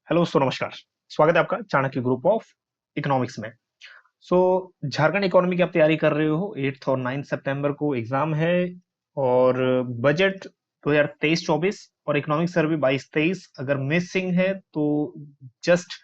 Hello नमस्कार। स्वागत है आपका चाणक्य ग्रुप ऑफ इकोनॉमिक्स में। सो झारखंड इकोनॉमी की आप तैयारी कर रहे हो, 8 और 9 सितंबर को एग्जाम है। और बजट 2023-24 और इकोनॉमिक सर्वे 22-23 अगर मिसिंग है तो जस्ट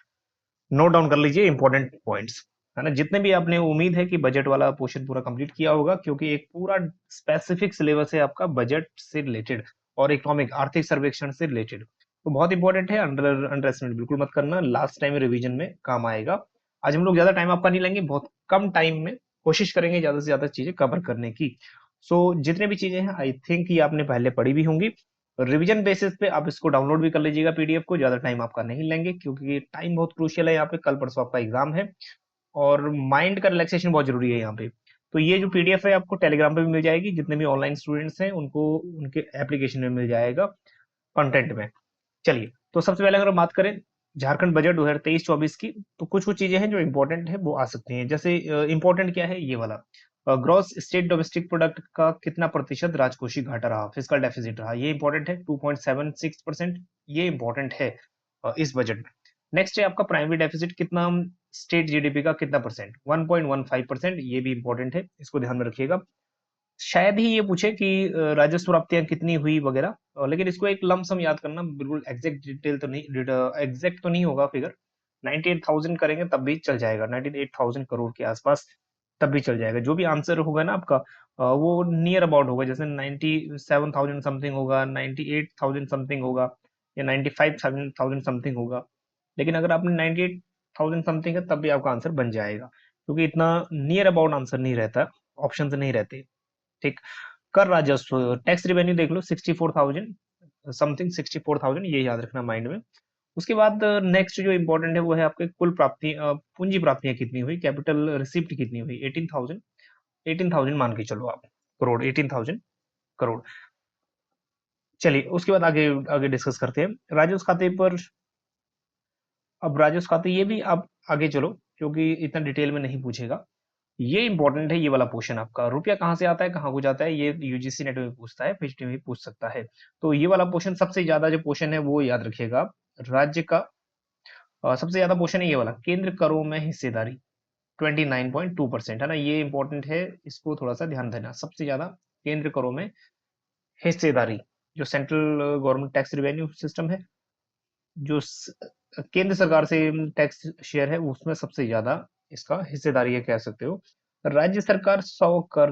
नोट डाउन कर लीजिए इंपॉर्टेंट पॉइंट्स, है ना। जितने भी आपने, उम्मीद है कि बजट वाला पोर्शन पूरा कंप्लीट किया होगा, क्योंकि एक पूरा स्पेसिफिक सिलेबस है आपका बजट से रिलेटेड और इकोनॉमिक आर्थिक सर्वेक्षण से रिलेटेड। तो बहुत इंपॉर्टेंट है, अंडर एस्टिमेट बिल्कुल मत करना, लास्ट टाइम रिवीजन में काम आएगा। आज हम लोग ज्यादा टाइम आपका नहीं लेंगे, बहुत कम टाइम में कोशिश करेंगे ज्यादा से ज्यादा चीजें कवर करने की। सो जितने भी चीजें हैं आई थिंक ये आपने पहले पढ़ी भी होंगी। रिवीजन बेसिस पे आप इसको डाउनलोड भी कर लीजिएगा पीडीएफ को, ज्यादा टाइम आपका नहीं लेंगे क्योंकि टाइम बहुत क्रूशियल है यहाँ पे, कल परसों आपका एग्जाम है और माइंड का रिलैक्सेशन बहुत जरूरी है यहाँ पे। तो ये जो पीडीएफ है आपको टेलीग्राम पे भी मिल जाएगी, जितने भी ऑनलाइन स्टूडेंट्स हैं उनको उनके एप्लीकेशन में मिल जाएगा कंटेंट में। चलिए, तो सबसे पहले अगर हम बात करें झारखंड बजट 2023-24 की, तो कुछ कुछ चीजें हैं जो इंपॉर्टेंट है वो आ सकती हैं। जैसे इंपॉर्टेंट क्या है ये वाला, ग्रॉस स्टेट डोमेस्टिक प्रोडक्ट का कितना प्रतिशत राजकोषीय घाटा रहा, फिजिकल डेफिसिट रहा, ये इंपॉर्टेंट है 2.76%। ये इंपॉर्टेंट है इस बजट में। नेक्स्ट है आपका प्राइमरी डेफिसिट कितना, स्टेट जीडीपी का कितना परसेंट, 1.15%, ये भी इंपॉर्टेंट है, इसको ध्यान में रखिएगा। शायद ही ये पूछे कि राजस्व प्राप्तियां कितनी हुई वगैरह, लेकिन इसको एक लमसम याद करना, बिल्कुल एग्जैक्ट डिटेल तो नहीं, एग्जैक्ट तो नहीं होगा फिगर। 98,000 करेंगे तब भी चल जाएगा, 98,000 करोड़ के आसपास तब भी चल जाएगा। जो भी आंसर होगा ना आपका वो नियर अबाउट होगा, जैसे 97,000 समथिंग होगा, 98,000 समथिंग होगा, या 95,000 समथिंग होगा। लेकिन अगर आपने 98,000 समथिंग है तब भी आपका आंसर बन जाएगा, क्योंकि इतना नियर अबाउट आंसर नहीं रहता, ऑप्शन नहीं रहते। ठीक। कर राजस्व, टैक्स रिवेन्यू देख लो 64,000 समथिंग, 64,000, ये याद रखना माइंड में। उसके बाद नेक्स्ट जो इंपॉर्टेंट है वो है आपके कुल प्राप्ति, पूंजी प्राप्तियां कितनी हुई, कैपिटल रिसिप्ट कितनी हुई, 18,000, 18,000 मान के चलो आप, करोड़, 18,000 करोड़। चलिए उसके बाद आगे आगे डिस्कस करते हैं राजस्व खाते पर। अब राजस्व खाते ये भी आप आगे चलो, क्योंकि इतना डिटेल में नहीं पूछेगा। ये इंपॉर्टेंट है, ये वाला पोर्शन आपका, रुपया कहाँ से आता है कहाँ को जाता है, ये यूजीसी नेट में पूछता है, पीएचडी में भी पूछ सकता है। तो ये वाला पोर्शन सबसे ज्यादा जो पोर्शन है वो याद रखिएगा आप। राज्य का सबसे ज्यादा पोर्शन है ये वाला, केंद्र करों में हिस्सेदारी 29.2%, है ना, ये इंपॉर्टेंट है, इसको थोड़ा सा ध्यान देना। सबसे ज्यादा केंद्र करों में हिस्सेदारी, जो central government tax revenue system है, जो केंद्र सरकार से टैक्स शेयर है, उसमें सबसे ज्यादा इसका हिस्सेदारी है कह सकते हो। राज्य सरकार 100 कर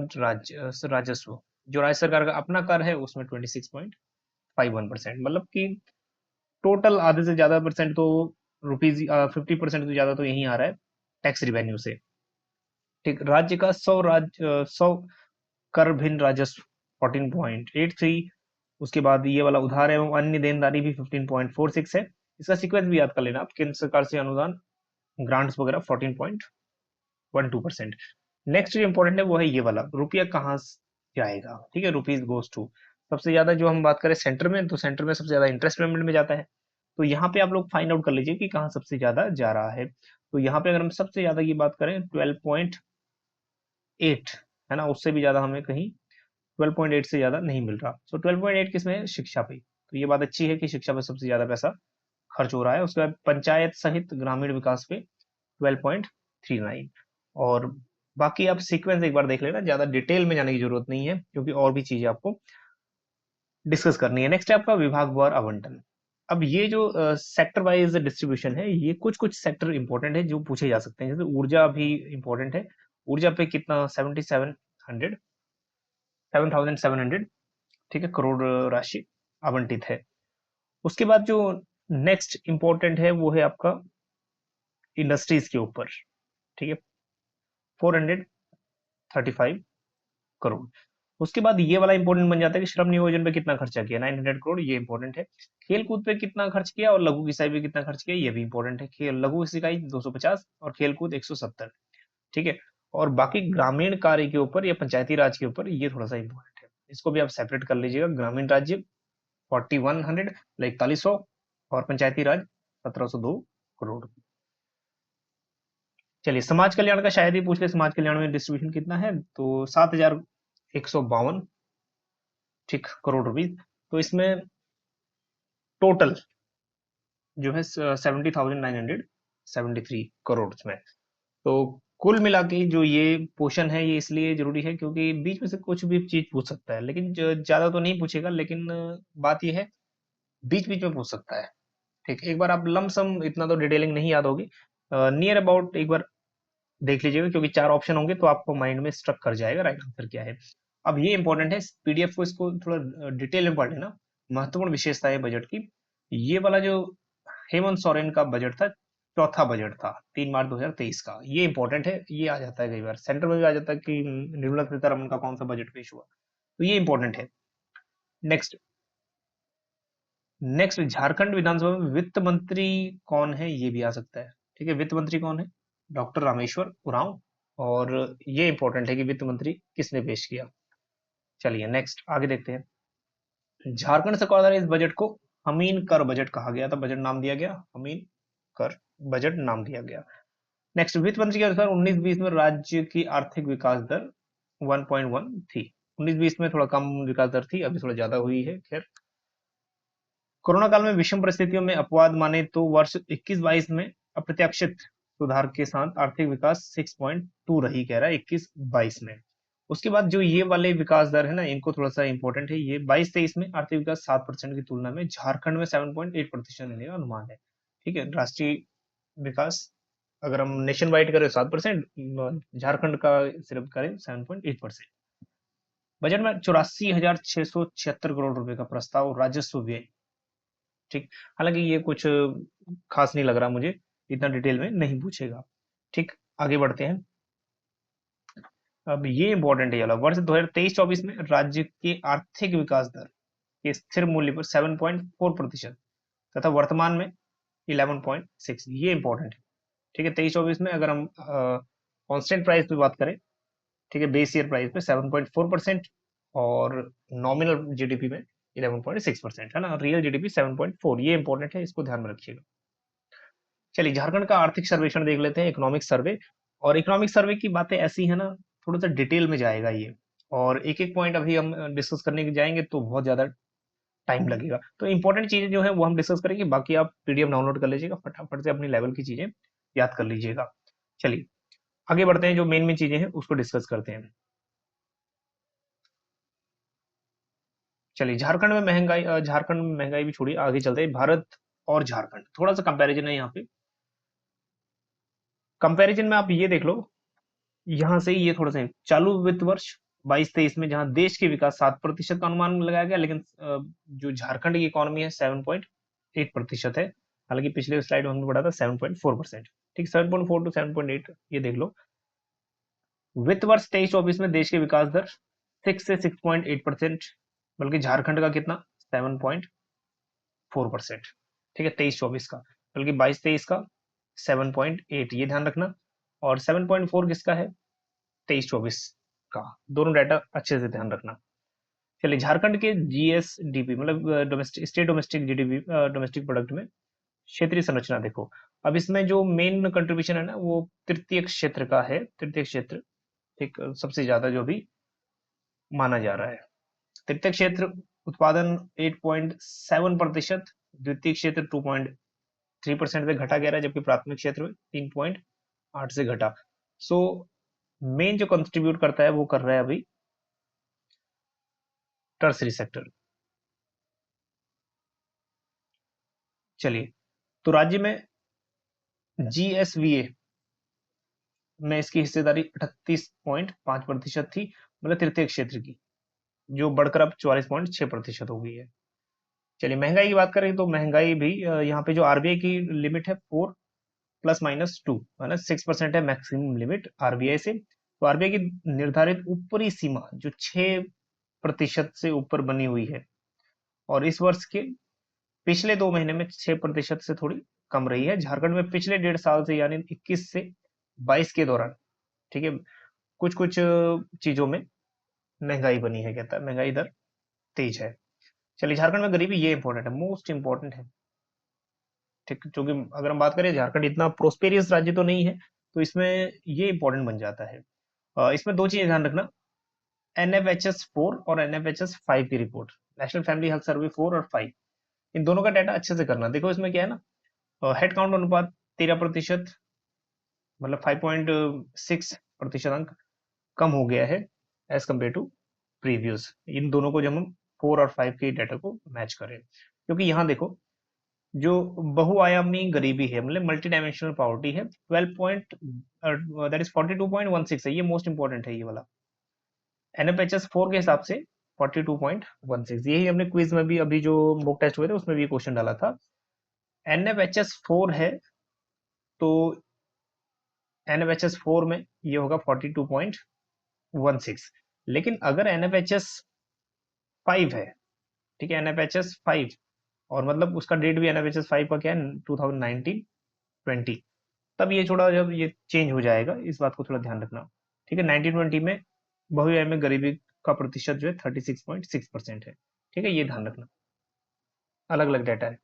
राजस्व, जो राज्य सरकार का अपना कर है उसमें 26.51%, मतलब कि टोटल आधे से ज्यादा परसेंट तो रुपीज, 50% से ज्यादा तो यही आ रहा है टैक्स रिवेन्यू से। ठीक। राज्य का 100 कर भिन्न राजस्व 14.83। उसके बाद ये वाला उधार एवं अन्य देनदारी भी 15.46 है। इसका सीक्वेंस भी याद कर लेना आप, केंद्र सरकार से अनुदान, ग्रांट्स वगैरह 14.12%। नेक्स्ट जो इंपॉर्टेंट है वो है ये वाला, रुपया कहाँ जाएगा, ठीक है, रुपीज गोज टू। सबसे ज्यादा जो हम बात करें सेंटर में, तो सेंटर में सबसे ज्यादा इंटरेस्ट पेमेंट में जाता है। तो यहाँ पे आप लोग फाइंड आउट कर लीजिए कि कहाँ सबसे ज्यादा जा रहा है। तो यहाँ पे अगर हम सबसे ज्यादा की बात करें 12.8, है ना, उससे भी ज्यादा हमें कहीं 12.8 से ज्यादा नहीं मिल रहा। सो 12.8 किसमें है, शिक्षा पे। तो ये बात अच्छी है कि शिक्षा पे सबसे ज्यादा पैसा खर्च हो रहा है। उसके बाद पंचायत सहित ग्रामीण विकास पे 12.39। और बाकी आप सीक्वेंस एक बार देख लेना, ज्यादा डिटेल में जाने की जरूरत नहीं है क्योंकि और भी चीजें आपको डिस्कस करनी है। नेक्स्ट है आपका विभागवार आवंटन। अब ये जो सेक्टर वाइज डिस्ट्रीब्यूशन है, ये कुछ कुछ सेक्टर इंपॉर्टेंट है जो पूछे जा सकते हैं, जैसे ऊर्जा भी इंपॉर्टेंट है। ऊर्जा पे कितना, 7700, 7,700, ठीक है, करोड़ राशि आवंटित है। उसके बाद जो नेक्स्ट इंपॉर्टेंट है वो है आपका इंडस्ट्रीज के ऊपर, ठीक है, 435 करोड़। उसके बाद ये वाला इंपॉर्टेंट बन जाता है कि श्रम नियोजन पे कितना खर्चा किया, 900 करोड़, ये इंपॉर्टेंट है। खेल कूद पे कितना खर्च किया और लघु सिंचाई पे कितना खर्च किया, ये भी इंपॉर्टेंट है। खेल लघु सिंचाई 250 और खेल कूद 170, ठीक है। और बाकी ग्रामीण कार्य के ऊपर या पंचायती राज के ऊपर ये थोड़ा सा इंपॉर्टेंट है, इसको भी आप सेपरेट कर लीजिएगा। ग्रामीण राज्य 4100, 4100, और पंचायती राज 1702 करोड़। चलिए, समाज कल्याण का शायद ही पूछ ले, समाज कल्याण में डिस्ट्रीब्यूशन कितना है, तो 7,152, ठीक, करोड़ रुपीज। तो इसमें टोटल जो है 70,973 करोड़ में। तो कुल मिला के जो ये पोर्शन है ये इसलिए जरूरी है क्योंकि बीच में से कुछ भी चीज पूछ सकता है, लेकिन ज्यादा तो नहीं पूछेगा, लेकिन बात ये है बीच बीच में पूछ सकता है। ठीक, एक बार आप लमसम, इतना तो डिटेलिंग नहीं याद होगी, नियर अबाउट एक बार देख लीजिएगा, क्योंकि 4 ऑप्शन होंगे तो आपको माइंड में स्ट्रक कर जाएगा राइट आंसर क्या है। अब ये इंपॉर्टेंट है, पीडीएफ को इसको थोड़ा डिटेल में पढ़ लेना। महत्वपूर्ण विशेषता है बजट की, ये वाला जो हेमंत सोरेन का बजट था, चौथा बजट था 3 मार्च 2023 का, ये इंपॉर्टेंट है। ये आ जाता है कई बार, सेंटर में भी आ जाता है कि निर्मला सीतारमण का कौन सा बजट पेश हुआ, तो ये इंपॉर्टेंट है। नेक्स्ट, झारखंड विधानसभा में वित्त मंत्री कौन है, ये भी आ सकता है। ठीक है, वित्त मंत्री कौन है? डॉक्टर रामेश्वर उरांव। और ये इंपॉर्टेंट है कि वित्त मंत्री किसने पेश किया। चलिए नेक्स्ट आगे देखते हैं। झारखंड सरकार द्वारा इस बजट को हमीन कर बजट कहा गया था, बजट नाम दिया गया हमीन कर बजट नाम दिया गया। नेक्स्ट, वित्त मंत्री के अनुसार 19-20 में राज्य की आर्थिक विकास दर 1.1 थी। 19-20 में थोड़ा कम विकास दर थी, अभी थोड़ा ज्यादा हुई है। खैर, कोरोना काल में विषम परिस्थितियों में अपवाद माने तो वर्ष 21-22 में अप्रत्याशित सुधार के साथ आर्थिक विकास 6.2 रही, कह रहा है 21-22 में। उसके बाद जो ये वाले विकास दर है ना, इनको थोड़ा सा इंपॉर्टेंट है। ये 22-23 में आर्थिक विकास 7% की तुलना में झारखंड में 7.8% रहने का अनुमान है। ठीक है, राष्ट्रीय विकास अगर हम नेशन वाइड करें 7%, झारखंड का सिर्फ करें 7.8%। बजट में 84,676 करोड़ रुपए का प्रस्ताव राजस्व व्यय। ठीक, हालांकि ये कुछ खास नहीं लग रहा मुझे, इतना डिटेल में नहीं पूछेगा। ठीक, आगे बढ़ते हैं। अब ये इंपॉर्टेंट है, ये वाला वर्ष 2023-24 में राज्य के आर्थिक विकास दर के स्थिर मूल्य पर 7.4% तथा वर्तमान में 11.6, ये इंपॉर्टेंट है। ठीक है, 23-24 में अगर हम कांस्टेंट प्राइस पे बात करें, ठीक है, बेस ईयर प्राइस पे 7.4% और नॉमिनल जीडीपी में 11.6% है ना, रियल जीडीपी 7.4, ये इंपॉर्टेंट है, इसको ध्यान में रखिएगा। चलिए झारखंड का आर्थिक सर्वेक्षण देख लेते हैं, इकोनॉमिक सर्वे। और इकोनॉमिक सर्वे की बातें ऐसी है ना, थोड़ा सा डिटेल में जाएगा ये, और एक एक पॉइंट अभी हम डिस्कस करने के जाएंगे तो बहुत ज्यादा टाइम लगेगा। तो इंपॉर्टेंट चीजें जो है वो हम डिस्कस करेंगे, बाकी आप पीडीएफ डाउनलोड कर लीजिएगा, फटाफट से अपनी लेवल की चीजें याद कर लीजिएगा। चलिए आगे बढ़ते हैं, जो मेन मेन चीजें हैं उसको डिस्कस करते हैं। चलिए झारखंड में महंगाई भी छोड़िए, आगे चलते हैं। भारत और झारखंड थोड़ा सा कंपैरिजन है यहाँ पे। कंपैरिजन में आप ये देख लो, यहाँ से ये थोड़ा सा चालू वित्त वर्ष 22-23 में जहां देश के विकास 7% का अनुमान लगाया गया, लेकिन जो झारखंड की इकोनॉमी है 7.8% है। हालांकि पिछले स्लाइड में हमने पढ़ा था 7.4%। ठीक, 7.4 टू 7.8 ये देख लो। वित्त वर्ष 23-24 में देश के विकास दर 6 से 6.8%, बल्कि झारखंड का कितना 7.4%। ठीक है, 23-24 का, बल्कि 22-23 का 7.8, ये ध्यान रखना। और 7.4 किसका है, 23-24 का। दोनों डाटा अच्छे से ध्यान रखना। चलिए झारखंड के जीएसडीपी मतलब state domestic GDP, domestic product में क्षेत्रीय संरचना देखो। अब इसमें जो मेन कंट्रीब्यूशन है ना, वो तृतीय क्षेत्र का है। तृतीय क्षेत्र एक सबसे ज्यादा जो भी माना जा रहा है। तृतीय क्षेत्र उत्पादन 8.7%, द्वितीय क्षेत्र 2.3% से घटा गया है, जबकि प्राथमिक क्षेत्र में 3.8 से घटा। सो मेन जो कंट्रीब्यूट करता है वो कर रहा है अभी टर्सरी सेक्टर। चलिए, तो राज्य में जीएसवीए में इसकी हिस्सेदारी 38.5% थी, मतलब तृतीय क्षेत्र की, जो बढ़कर अब 44.6% हो गई है। चलिए महंगाई की बात करें तो महंगाई भी यहाँ पे जो आरबीआई की लिमिट है 4 ± 2 माइनस 6% है मैक्सिमम लिमिट आरबीआई से। तो आरबीआई की निर्धारित ऊपरी सीमा जो 6% से ऊपर बनी हुई है, और इस वर्ष के पिछले 2 महीने में 6% से थोड़ी कम रही है। झारखंड में पिछले 1.5 साल से यानी 21 से 22 के दौरान, ठीक है, कुछ कुछ चीजों में महंगाई बनी है, कहता है महंगाई दर तेज है। चलिए झारखंड में गरीबी, ये इंपॉर्टेंट है, मोस्ट इंपॉर्टेंट है। ठीक, क्योंकि अगर हम बात करें झारखंड इतना प्रोस्पेरियस राज्य तो नहीं है, तो इसमें ये इंपॉर्टेंट बन जाता है। इसमें दो चीजें ध्यान रखना, NFHS 4 और NFHS 5 की report, national family health survey 4 और 5, इन दोनों का डाटा अच्छे से करना। देखो इसमें क्या है ना, हेड काउंट अनुपात 13%, मतलब 5.6% अंक कम हो गया है एज कम्पेयर टू प्रीवियस। इन दोनों को जब हम 4 और 5 के डाटा को मैच करें, क्योंकि यहाँ देखो जो बहुआयामी गरीबी है, मतलब मल्टी डायमेंशनल पॉवर्टी है, 12 पॉइंट दैट इज 42.16 है, ये मोस्ट इंपॉर्टेंट है ये वाला। एनएफएचएस 4 के हिसाब से 42.16, यही हमने क्विज में भी अभी जो मॉक टेस्ट हुए थे उसमें भी क्वेश्चन डाला था। एनएफएचएस 4 है तो एनएफएचएस 4 में ये होगा 42.16, लेकिन अगर एनएफएचएस 5 है, ठीक है, एनएफएचएस 5, और मतलब उसका डेट भी एनएफएचएस 5 का क्या है, 2019-20, तब ये थोड़ा जब ये चेंज हो जाएगा, इस बात को थोड़ा ध्यान रखना। ठीक है, 1920 में बहुआयामी में गरीबी का प्रतिशत जो है 36.6% है। ठीक है, ये ध्यान रखना, अलग अलग डाटा है।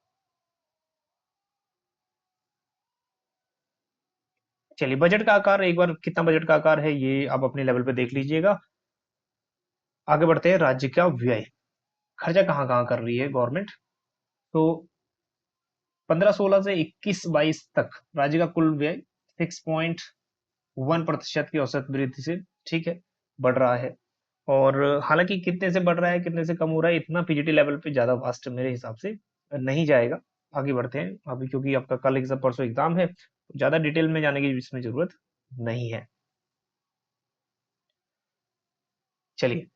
चलिए, बजट का आकार एक बार कितना बजट का आकार है ये आप अपने लेवल पे देख लीजिएगा। आगे बढ़ते हैं, राज्य का व्यय, खर्चा कहाँ कहाँ कर रही है गवर्नमेंट। तो 15-16 से 21-22 तक राज्य का कुल व्यय 6.1% की औसत वृद्धि से, ठीक है, बढ़ रहा है। और हालांकि कितने से बढ़ रहा है कितने से कम हो रहा है, इतना पीजीटी लेवल पे ज्यादा वास्ट मेरे हिसाब से नहीं जाएगा। आगे बढ़ते हैं अभी, क्योंकि आपका कल एग्जाम परसों एग्जाम है, तो ज्यादा डिटेल में जाने की इसमें जरूरत नहीं है। चलिए,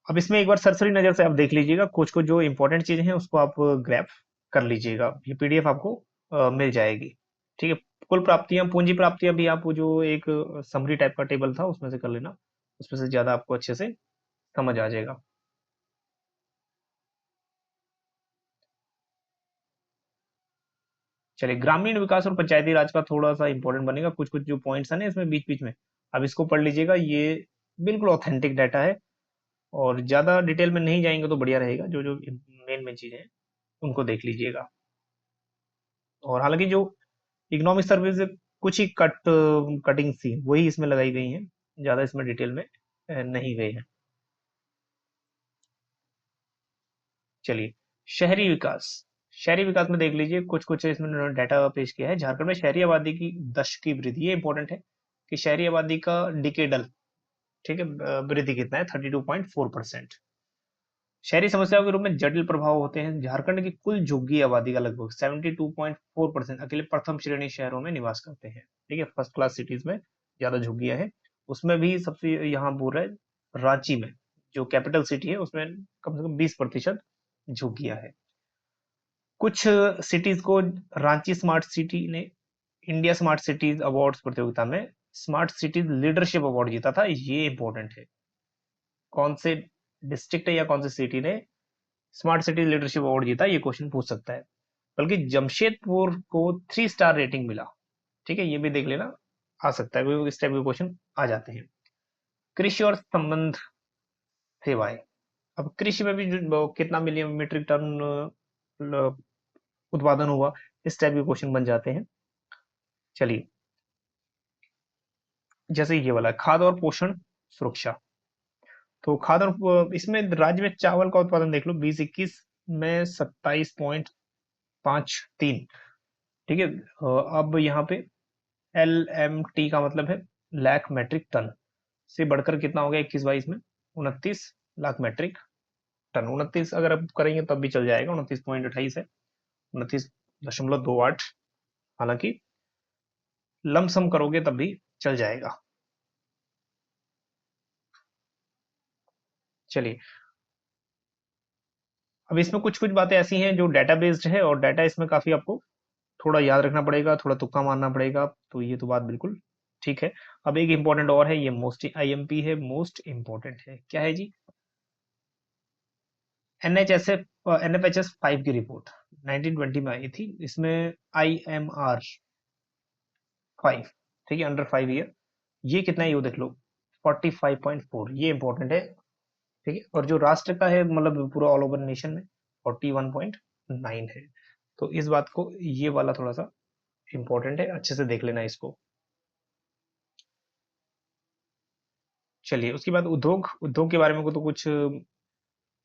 अब इसमें एक बार सरसरी नजर से आप देख लीजिएगा, कुछ कुछ जो इंपॉर्टेंट चीजें हैं उसको आप ग्रैब कर लीजिएगा, ये पीडीएफ आपको मिल जाएगी। ठीक है, कुल प्राप्तियां, पूंजी प्राप्तियां भी आप जो एक समरी टाइप का टेबल था उसमें से कर लेना, उसमें से ज्यादा आपको अच्छे से समझ आ जाएगा। चलिए, ग्रामीण विकास और पंचायती राज का थोड़ा सा इंपॉर्टेंट बनेगा, कुछ कुछ जो पॉइंट्स है ना इसमें बीच बीच में, अब इसको पढ़ लीजिएगा, ये बिल्कुल ऑथेंटिक डाटा है, और ज्यादा डिटेल में नहीं जाएंगे तो बढ़िया रहेगा, जो जो मेन मेन चीजें हैं उनको देख लीजिएगा। और हालांकि जो इकोनॉमिक सर्विस कुछ ही कटिंग सी वही इसमें लगाई गई हैं, ज्यादा इसमें डिटेल में नहीं गए हैं। चलिए, शहरी विकास, शहरी विकास में देख लीजिए, कुछ कुछ इसमें उन्होंने डाटा पेश किया है। झारखंड में शहरी आबादी की दशक की वृद्धि, ये इंपॉर्टेंट है कि शहरी आबादी का डिकेडल, ठीक है, वृद्धि कितना है, 32.4%। शहरी समस्याओं के रूप में जटिल प्रभाव होते हैं। झारखंड की कुल झुग्गी आबादी का लगभग 72.4% अकेले प्रथम श्रेणी शहरों में निवास करते हैं। ठीक है, फर्स्ट क्लास सिटीज में ज्यादा झुग्गियां हैं। उसमें भी सबसे यहाँ बोल रहा है रांची में, जो कैपिटल सिटी है उसमें कम से कम 20% झुग्गियां है। कुछ सिटीज को रांची स्मार्ट सिटी ने इंडिया स्मार्ट सिटीज अवार्ड्स प्रतियोगिता में स्मार्ट सिटीज लीडरशिप अवार्ड जीता था, ये इंपॉर्टेंट है। कौन से डिस्ट्रिक्ट या कौन सी सिटी ने स्मार्ट सिटी लीडरशिप अवार्ड जीता, ये क्वेश्चन पूछ सकता है। बल्कि जमशेदपुर को 3 स्टार रेटिंग मिला। ठीक है, ये भी देख लेना, आ सकता है, इस टाइप के क्वेश्चन आ जाते हैं। कृषि और संबंध सेवाएं, अब कृषि में भी कितना मिलियन मीट्रिक टन उत्पादन हुआ, इस टाइप के क्वेश्चन बन जाते हैं। चलिए, जैसे ये वाला खाद्य और पोषण सुरक्षा, तो खाद्य और इसमें राज्य में चावल का उत्पादन देख लो, 2021 में 27.53, ठीक है। अब यहाँ पे LMT का मतलब है लाख मेट्रिक टन, से बढ़कर कितना हो गया 21-22 में, 29 लाख मेट्रिक टन। 29 अगर आप करेंगे तब भी चल जाएगा, 29.28 है, 29.28। हालांकि लमसम करोगे तब भी चल जाएगा। चलिए, अब इसमें कुछ कुछ बातें ऐसी हैं जो डाटा बेस्ड है, और डाटा इसमें काफी आपको थोड़ा याद रखना पड़ेगा, थोड़ा तुक्का मारना पड़ेगा, तो ये तो बात बिल्कुल ठीक है। अब एक इंपॉर्टेंट और है, ये मोस्ट IMP है, मोस्ट इंपॉर्टेंट है, क्या है जी, NFHS 5 की रिपोर्ट 1920 में आई थी, इसमें IMR 5, ठीक है, अंडर 5 ईयर, ये कितना है ये देख लो, 45.4, ये इंपॉर्टेंट है। ठीक है, और जो राष्ट्र का है, मतलब पूरा ऑल ओवर नेशन में 41.9 है। तो इस बात को, ये वाला थोड़ा सा इंपॉर्टेंट है, अच्छे से देख लेना इसको। चलिए, उसके बाद उद्योग, उद्योग के बारे में को तो कुछ,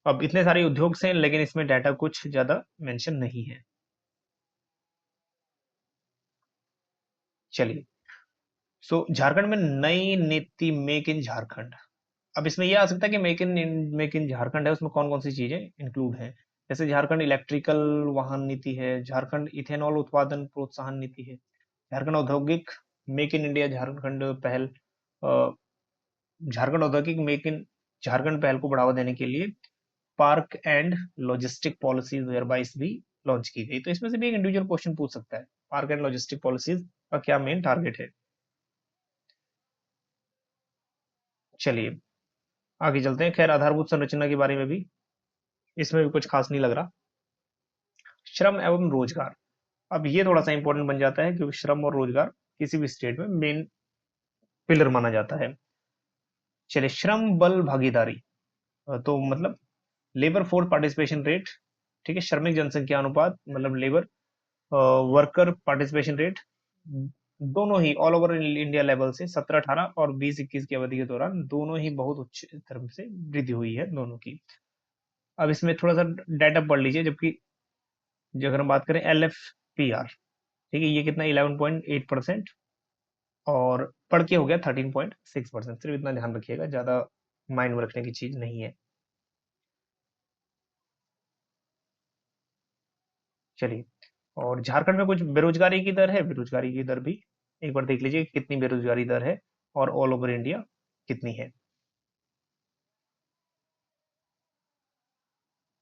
अब इतने सारे उद्योग से हैं लेकिन इसमें डाटा कुछ ज्यादा मेंशन नहीं है। चलिए, सो झारखंड में नई नीति मेक इन झारखंड। अब इसमें ये आ सकता है कि मेक इन झारखंड है, उसमें कौन कौन सी चीजें इंक्लूड हैं। जैसे झारखंड इलेक्ट्रिकल वाहन नीति है, झारखंड इथेनॉल उत्पादन प्रोत्साहन नीति है, झारखंड औद्योगिक मेक इन इंडिया झारखंड पहल, अ, झारखंड औद्योगिक मेक इन झारखंड पहल को बढ़ावा देने के लिए पार्क एंड लॉजिस्टिक पॉलिसीज 2022 भी लॉन्च की गई। तो इसमें से भी एक इंडिविजुअल क्वेश्चन पूछ सकता है, पार्क एंड लॉजिस्टिक पॉलिसीज का क्या मेन टारगेट है। चलिए आगे चलते हैं। खैर आधारभूत संरचना के बारे में भी इसमें भी कुछ खास नहीं लग रहा। श्रम एवं रोजगार, अब ये थोड़ा सा इंपॉर्टेंट बन जाता है क्योंकि श्रम और रोजगार किसी भी स्टेट में मेन पिलर माना जाता है। चलिए, श्रम बल भागीदारी, तो मतलब लेबर फोर्स पार्टिसिपेशन रेट, ठीक है, श्रमिक जनसंख्या अनुपात मतलब लेबर वर्कर पार्टिसिपेशन रेट, दोनों ही ऑल ओवर इंडिया लेवल से 17-18 और 20-21 की अवधि के दौरान दोनों ही बहुत उच्च तरह से वृद्धि हुई है दोनों की। अब इसमें थोड़ा सा डाटा पढ़ लीजिए, जबकि जो अगर हम बात करें एल एफ पी आर, ठीक है, ये कितना 11.8% और पढ़ के हो गया 13.6%। सिर्फ इतना ध्यान रखिएगा, ज्यादा माइंड में रखने की चीज नहीं है। चलिए, और झारखंड में कुछ बेरोजगारी की दर है, बेरोजगारी की दर भी एक बार देख लीजिए कितनी बेरोजगारी दर है और ऑल ओवर इंडिया कितनी है।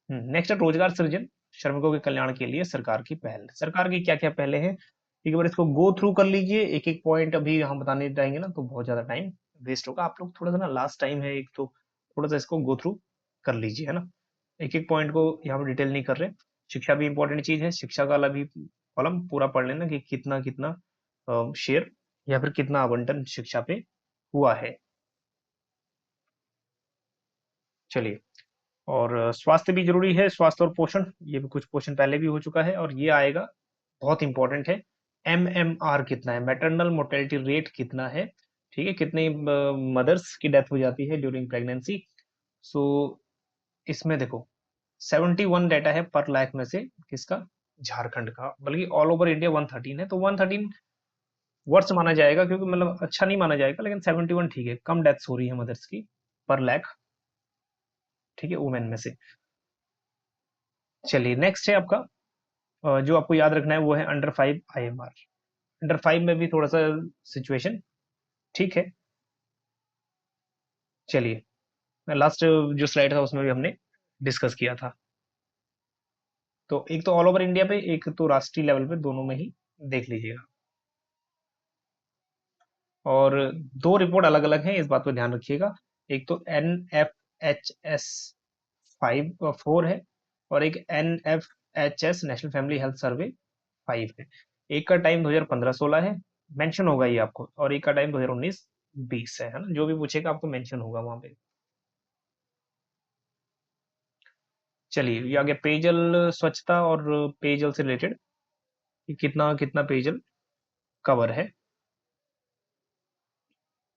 नेक्स्ट है रोजगार सृजन, श्रमिकों के कल्याण के लिए सरकार की पहल। सरकार की क्या क्या पहले हैं, एक बार इसको गो थ्रू कर लीजिए। एक एक पॉइंट अभी हम बताने जाएंगे ना तो बहुत ज्यादा टाइम वेस्ट होगा। आप लोग थोड़ा सा ना, लास्ट टाइम है एक, तो थोड़ा सा इसको गो थ्रू कर लीजिए, है ना। एक एक पॉइंट को यहाँ पर डिटेल नहीं कर रहे। शिक्षा भी इंपॉर्टेंट चीज है, शिक्षा का वाला भी कॉलम पूरा पढ़ लेना कि कितना कितना शेयर या फिर कितना आवंटन शिक्षा पे हुआ है। चलिए, और स्वास्थ्य भी जरूरी है, स्वास्थ्य और पोषण, ये भी कुछ क्वेश्चन पहले भी हो चुका है और ये आएगा, बहुत इंपॉर्टेंट है। MMR कितना है, मैटरनल मोर्टेलिटी रेट कितना है, ठीक है, कितनी मदर्स की डेथ हो जाती है ड्यूरिंग प्रेगनेंसी। सो इसमें देखो 71 डाटा है पर लाख में से, किसका, झारखंड का, बल्कि ऑल ओवर इंडिया 113 है, तो 113 वर्ष माना जाएगा, क्योंकि मतलब अच्छा नहीं माना जाएगा, लेकिन 71 ठीक है, कम डेथ्स हो रही है मदर्स की पर लाख, ठीक है, वुमेन में से। चलिए नेक्स्ट है आपका, जो आपको याद रखना है वो है अंडर 5 IMR। अंडर 5 में भी थोड़ा सा सिचुएशन ठीक है। चलिए, लास्ट जो स्लाइड था उसमें भी हमने डिस्कस किया था। तो एक तो ऑल ओवर इंडिया पे, एक तो राष्ट्रीय लेवल पे, दोनों में ही देख लीजिएगा। और दो रिपोर्ट अलग अलग हैं, इस बात पर ध्यान रखिएगा। एक तो NFHS 4 है और एक NFHS national family health survey 5 है। एक का टाइम 2015-16 है, मेंशन होगा ये आपको, और एक का टाइम 2019-20 है ना, जो भी पूछेगा आपको मेंशन होगा वहां पे। चलिए, ये आ गया पेयजल स्वच्छता और पेयजल से रिलेटेड कि कितना कितना पेयजल कवर है।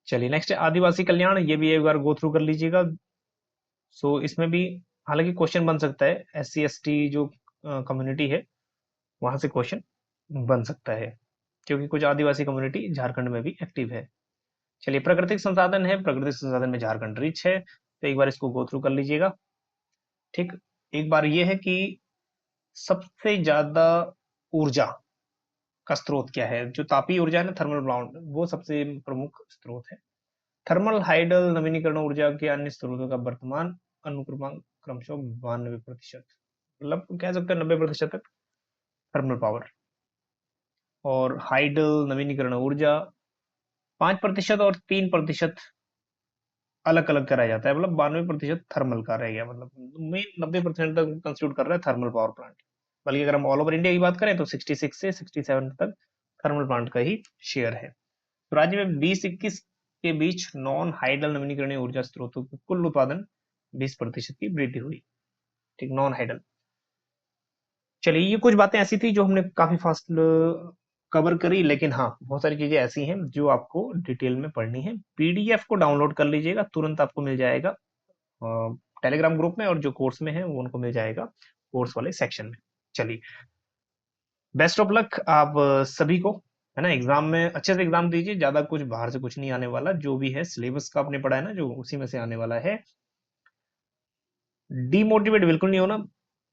चलिए नेक्स्ट है आदिवासी कल्याण, ये भी एक बार गो थ्रू कर लीजिएगा। सो इसमें भी हालांकि क्वेश्चन बन सकता है, SC ST जो कम्युनिटी है वहां से क्वेश्चन बन सकता है, क्योंकि कुछ आदिवासी कम्युनिटी झारखंड में भी एक्टिव है। चलिए, प्राकृतिक संसाधन है, प्राकृतिक संसाधन में झारखंड रिच है, तो एक बार इसको गो थ्रू कर लीजिएगा। ठीक, एक बार ये है कि सबसे ज्यादा ऊर्जा का स्रोत क्या है, जो तापीय ऊर्जा है ना, थर्मल प्लांट, वो सबसे प्रमुख स्रोत है। थर्मल हाइडल नवीनीकरण ऊर्जा के अन्य स्रोतों का वर्तमान अनुक्रमांक क्रमशः 92%, मतलब कह सकते हैं 90% तक थर्मल पावर। और हाइडल नवीनीकरण ऊर्जा 5% और 3% अलग अलग कराया जाता है, मतलब 92% थर्मल का रह गया, मतलब मेन 90% तक कंस्टिट्यूट कर रहा है थर्मल पावर प्लांट। बल्कि अगर हम ऑल ओवर इंडिया की बात करें तो 66 से 67 तक थर्मल प्लांट का ही शेयर है। तो राज्य में 20-21 के बीच नॉन हाइडल नवीनीकरणीय ऊर्जा स्रोतों के कुल उत्पादन 20% की वृद्धि हुई, ठीक, नॉन हाइडल। चलिए, ये कुछ बातें ऐसी थी जो हमने काफी फास्ट कवर करी, लेकिन हाँ बहुत सारी चीजें ऐसी हैं जो आपको डिटेल में पढ़नी है। PDF को डाउनलोड कर लीजिएगा, तुरंत आपको मिल जाएगा टेलीग्राम ग्रुप में, और जो कोर्स में है वो उनको मिल जाएगा कोर्स वाले सेक्शन में। चलिए, बेस्ट ऑफ लक आप सभी को। है ना। एग्जाम में अच्छे से एग्जाम दीजिए, ज्यादा कुछ बाहर से कुछ नहीं आने वाला, जो भी है सिलेबस का आपने पढ़ा है ना, जो उसी में से आने वाला है। डीमोटिवेट बिल्कुल नहीं होना,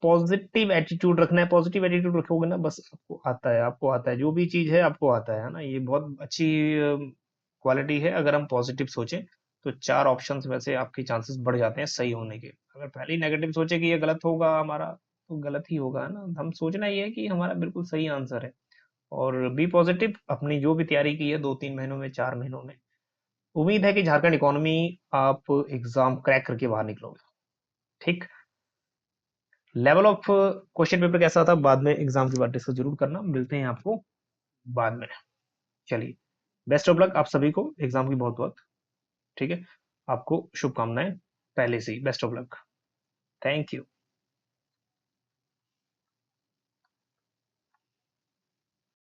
पॉजिटिव एटीट्यूड रखना है। पॉजिटिव एटीट्यूड रखोगे ना, बस आपको आता है, आपको आता है, जो भी चीज है आपको आता है ना। ये बहुत अच्छी क्वालिटी है। अगर हम पॉजिटिव सोचें तो चार ऑप्शंस में से आपके चांसेस बढ़ जाते हैं सही होने के। अगर पहले ही नेगेटिव सोचे कि ये गलत होगा हमारा, तो गलत ही होगा, है ना। हम सोचना ये है कि हमारा बिल्कुल सही आंसर है। और बी पॉजिटिव, अपनी जो भी तैयारी की है 2-3 महीनों में, 4 महीनों में, उम्मीद है कि झारखंड इकोनॉमी आप एग्जाम क्रैक करके बाहर निकलोगे। ठीक। लेवल ऑफ क्वेश्चन पेपर कैसा था बाद में एग्जाम के बाद डिस्कस जरूर करना, मिलते हैं आपको बाद में। चलिए, बेस्ट ऑफ लक आप सभी को एग्जाम की बहुत बहुत। ठीक है, आपको शुभकामनाएं पहले से ही, best of luck. Thank you.